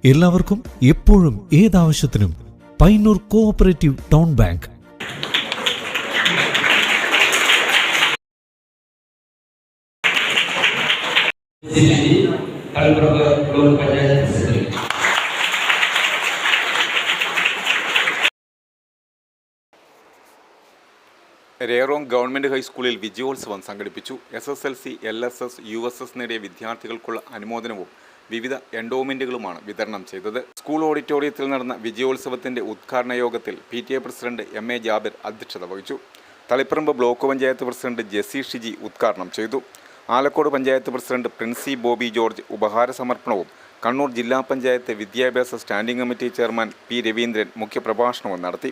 എല്ലാവർക്കും എപ്പോഴും ഏതാവശ്യത്തിനും പയ്യന്നൂർ കോഓപ്പറേറ്റീവ് ടൗൺ ബാങ്ക്. രേറോങ് ഗവൺമെൻറ് ഹൈസ്കൂളിൽ വിജയോത്സവം സംഘടിപ്പിച്ചു. SSLC, LSS, USS നേടിയ വിദ്യാർത്ഥികൾക്കുള്ള അനുമോദനവും വിവിധ എൻഡോമെൻറ്റുകളുമാണ് വിതരണം ചെയ്തത്. സ്കൂൾ ഓഡിറ്റോറിയത്തിൽ നടന്ന വിജയോത്സവത്തിൻ്റെ ഉദ്ഘാടന യോഗത്തിൽ PTA പ്രസിഡന്റ് MA ജാബിർ അധ്യക്ഷത വഹിച്ചു. തളിപ്പറമ്പ് ബ്ലോക്ക് പഞ്ചായത്ത് പ്രസിഡന്റ് ജെസി ഷിജി ഉദ്ഘാടനം ചെയ്തു. ആലക്കോട് പഞ്ചായത്ത് പ്രസിഡന്റ് പ്രിൻസി ബോബി ജോർജ് ഉപഹാര സമർപ്പണവും കണ്ണൂർ ജില്ലാ പഞ്ചായത്ത് വിദ്യാഭ്യാസ standing committee chairman P Raveendran മുഖ്യപ്രഭാഷണവും നടത്തി.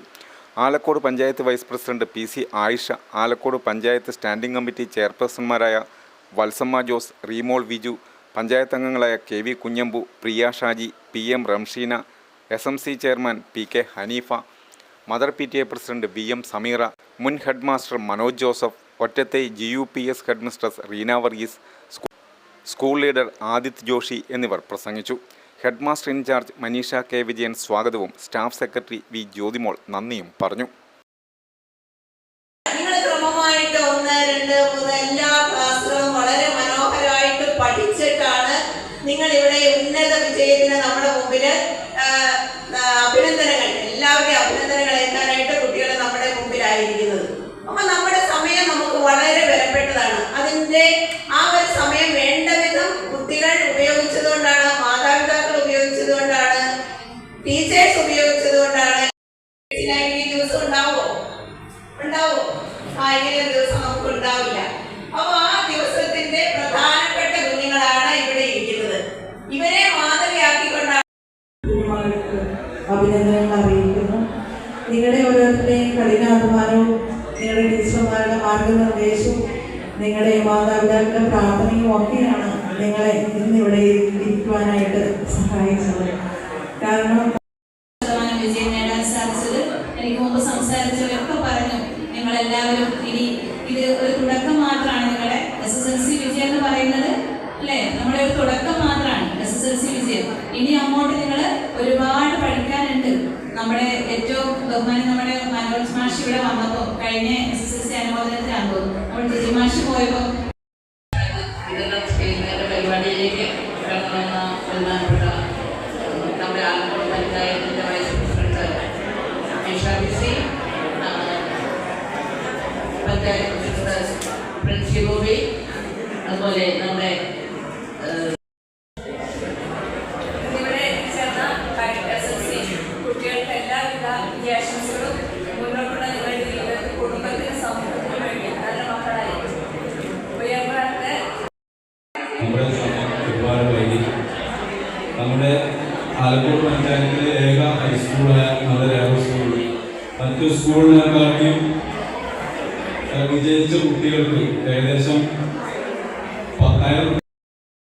Alakode panchayat vice president PC Ayisha, Alakode panchayat standing committee ചെയർപേഴ്സൺമാരായ വത്സമ്മ ജോസ്, റീമോൾ വിജു, പഞ്ചായത്ത് അംഗങ്ങളായ KV Kunhambu, Priya Shaji, PM Ramsheena, SMC chairman PK Haneefa, mother PTA president VM Sameera, മുൻ head master Manoj Joseph, Ottathai GUPS head mistress Reena Varghese, school leader Aditya Joshi എന്നിവർ പ്രസംഗിച്ചു. Head master in charge Maneesha K Vijayan സ്വാഗതവും സ്റ്റാഫ് സെക്രട്ടറി V ജ്യോതിമോൾ നന്ദിയും പറഞ്ഞു. നിങ്ങൾ ക്രമമായിട്ട് 1, 2, 3 എല്ലാ ക്ലാസ്സുകളും വളരെ മനോഹരമായിട്ട് പഠിച്ചിട്ടാണ് നിങ്ങൾ ഇവിടെ ഉന്നത വിജയത്തിന് നമ്മുടെ മുമ്പിൽ അഭിനന്ദനങ്ങൾ, എല്ലാവരുടെയും അഭിനന്ദനങ്ങൾ ഏൽക്കാനായിട്ട് കുട്ടികൾ നമ്മുടെ മുമ്പിലായിരിക്കുന്നത്. അപ്പൊ നമ്മുടെ സമയം നമുക്ക് വളരെ വിലപ്പെട്ടതാണ്. അതിൻ്റെ ആ ഒരു സമയം വേണ്ട വിധം കുട്ടികൾ ഉപയോഗിച്ചതുകൊണ്ടാണ്, മാതാപിതാക്കൾ ഉപയോഗിച്ചതുകൊണ്ടാണ്, ടീച്ചേഴ്സ് ഉപയോഗിച്ചതുകൊണ്ടാണ്. ദിവസം ഉണ്ടാവോ? ഇങ്ങനെ ദിവസം നമുക്ക് ഉണ്ടാവില്ല. അപ്പൊ ആ ദിവസത്തിന്റെ പ്രധാനപ്പെട്ട കുഞ്ഞുങ്ങളാണ് ഇവിടെ ഇരിക്കുന്നത്. ഇവരെ മാതൃകയാക്കിക്കൊണ്ടാണ് അഭിനന്ദനങ്ങൾ അറിയിക്കുന്നു. നിങ്ങളുടെ ഓരോരുത്തരുടെയും കഠിനാധ്വാനവും നിങ്ങളുടെ ടീച്ചർമാരുടെ മാർഗനിർദ്ദേശവും നിങ്ങളുടെ മാതാപിതാക്കളുടെ പ്രാർത്ഥനയും ഒക്കെയാണ് നിങ്ങളെ ഇന്നിവിടെ ഇരിക്കുവാനായിട്ട് സഹായിച്ചത്. കാരണം വിജയം നേടാൻ സാധിച്ചത് എനിക്ക് മുമ്പ് സംസാരിച്ചവരൊക്കെ പറഞ്ഞു, നിങ്ങളെല്ലാവരും ഇനി ഇത് ഒരു തുടക്കം മാത്രമാണ്. നിങ്ങളുടെ SSLC വിജയം എന്ന് പറയുന്നത് അല്ലേ, നമ്മുടെ ഒരു തുടക്കം മാത്രമാണ് SSLC വിജയം. ഇനി അങ്ങോട്ട് നിങ്ങൾ ഒരുപാട് പഠിക്കാനുണ്ട്. നമ്മുടെ ഏറ്റവും ബഹുമാനം നമ്മുടെ മനോജ് മാഷ് ഇവിടെ വന്നപ്പോൾ കഴിഞ്ഞ SSLC അനുമോദനത്തിലാണ് തോന്നുന്നു, നമ്മൾ ജിജി മാഷ് പോയപ്പോൾ പരിപാടിയിലേക്ക് കടന്നുവന്ന ബഹുമാനപ്പെട്ട നമ്മുടെ ആലക്കോട് പഞ്ചായത്തിൻ്റെ vice president Shabisi, panchayat president Princy Bobby, അതുപോലെ നമ്മുടെ ഇവിടെ ചേർന്ന SSLC കുട്ടികൾക്ക് എല്ലാവിധ വിദ്യാഭ്യാസങ്ങളും മുന്നോട്ടുള്ള നിങ്ങളുടെ ജീവിതത്തിൽ കുടുംബത്തിന് സമൂഹത്തിന് വേണ്ടി നല്ല മക്കളായി ഉയർന്നവർക്ക് നമ്മുടെ ആലക്കോട് പഞ്ചായത്തിലെ ഏക ഹൈസ്കൂളായ നമ്മുടെ രേറോ സ്കൂൾ മറ്റു സ്കൂളിനെക്കാട്ടിയും വിജയിച്ച കുട്ടികൾക്ക് ഏകദേശം 10,000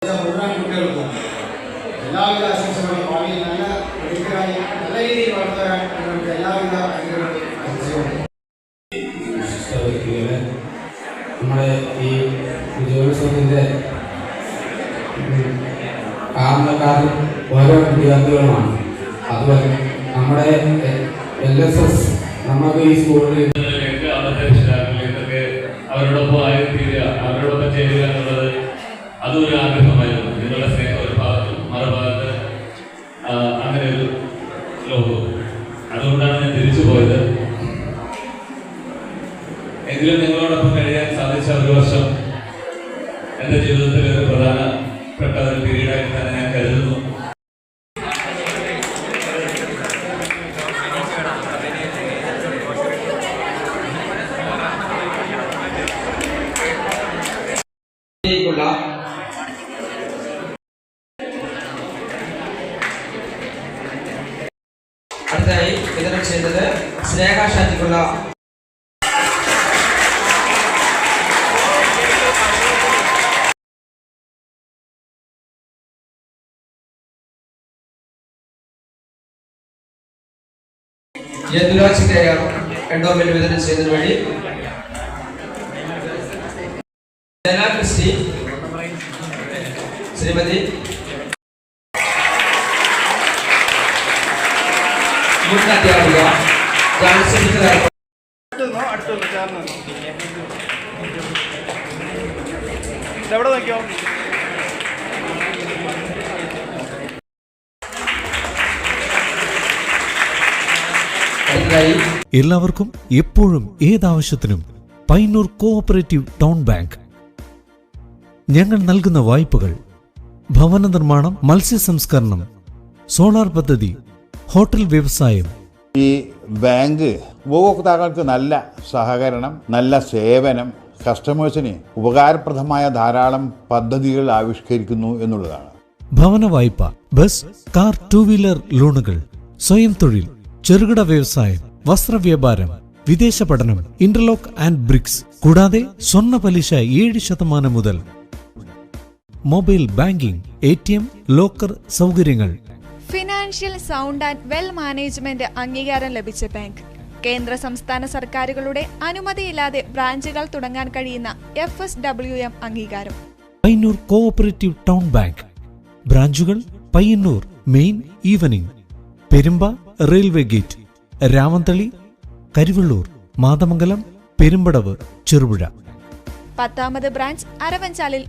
മുഴുവൻ കുട്ടികൾക്കും എല്ലാവിധ ആശംസകളും ഭാവിയിൽ നല്ല പഠിക്കായി നല്ല രീതിയിൽ വളർത്തുവാൻ നിങ്ങൾക്ക് എല്ലാവിധ ആശംസകളും. നമ്മുടെ ഈ വിജയോത്സവത്തിൻ്റെ കാരണക്കാരും ഓരോ വിദ്യാർത്ഥികളുമാണ്. അതുപോലെ നമ്മുടെ LSS നമുക്ക് ഈ സ്കൂളിൽ അവരോടൊപ്പം ആയിത്തീരുക, അവരോടൊപ്പം ചേരുക എന്നുള്ളത് അതൊരു ആഗ്രഹമായിരുന്നു. നിങ്ങളുടെ സ്നേഹം ഒരു ഭാഗത്തും മറുഭാഗത്ത് അങ്ങനെ ഒരു ലോകവും. അതുകൊണ്ടാണ് ഞാൻ തിരിച്ചു പോയത്. എങ്കിലും നിങ്ങളോടൊപ്പം കഴിയാൻ സാധിച്ച ഒരു വർഷം എൻ്റെ ജീവിതത്തിൽ ഒരു പ്രധാനപ്പെട്ട ഒരു പീരീഡായിട്ട് തന്നെ ഞാൻ കരുതുന്നു. അടുത്തായി വിതരണം ചെയ്യുന്നത് സ്നേഹ ഷാജിക്കുള്ള എൻഡോമെന്റ് വിതരണം ചെയ്യുന്നതിന് വേണ്ടി ക്രിസ്റ്റി, ശ്രീമതി മുൻ അധ്യാപിക ജാൻസി ടീച്ചർ എവിടെ നോക്കിയോ? എല്ലാവർക്കും എപ്പോഴും ഏതാവശ്യത്തിനും പയ്യന്നൂർ കോഓപ്പറേറ്റീവ് ടൗൺ ബാങ്ക്. ഞങ്ങൾ നൽകുന്ന വായ്പകൾ ഭവന നിർമ്മാണം, മത്സ്യ സംസ്കരണം, സോളാർ പദ്ധതി, ഹോട്ടൽ വ്യവസായം. ഈ ബാങ്ക് ഉപഭോക്താക്കൾക്ക് നല്ല സഹകരണം, നല്ല സേവനം, കസ്റ്റമേഴ്സിന് ഉപകാരപ്രദമായ ധാരാളം പദ്ധതികൾ ആവിഷ്കരിക്കുന്നു എന്നുള്ളതാണ്. ഭവന വായ്പ, ബസ്, കാർ, 2 വീലർ ലോണുകൾ, സ്വയം തൊഴിൽ, ചെറുകിട വ്യവസായം, വസ്ത്രവ്യാപാരം, വിദേശ പഠനം, ഇന്റർലോക്ക് ആൻഡ് ബ്രിക്സ്, കൂടാതെ സ്വർണ്ണ പലിശ 7% മുതൽ. മൊബൈൽ ബാങ്കിംഗ്, ATM, ലോക്കർ സൗകര്യങ്ങൾ. Financial sound and well management അംഗീകാരം ലഭിച്ച ബാങ്ക്. കേന്ദ്ര സംസ്ഥാന സർക്കാരുകളുടെ അനുമതിയില്ലാതെ ബ്രാഞ്ചുകൾ തുടങ്ങാൻ കഴിയുന്ന FSWM അംഗീകാരം. Payyannur cooperative town bank. ബ്രാഞ്ചുകൾ Payyannur main evening, Perumba railway gate, Ramanthali, Karivellur, Mathamangalam, Perumpadavu, Cherupuzha. 10ാമത് ബ്രാഞ്ച് അരവഞ്ചാലിൽ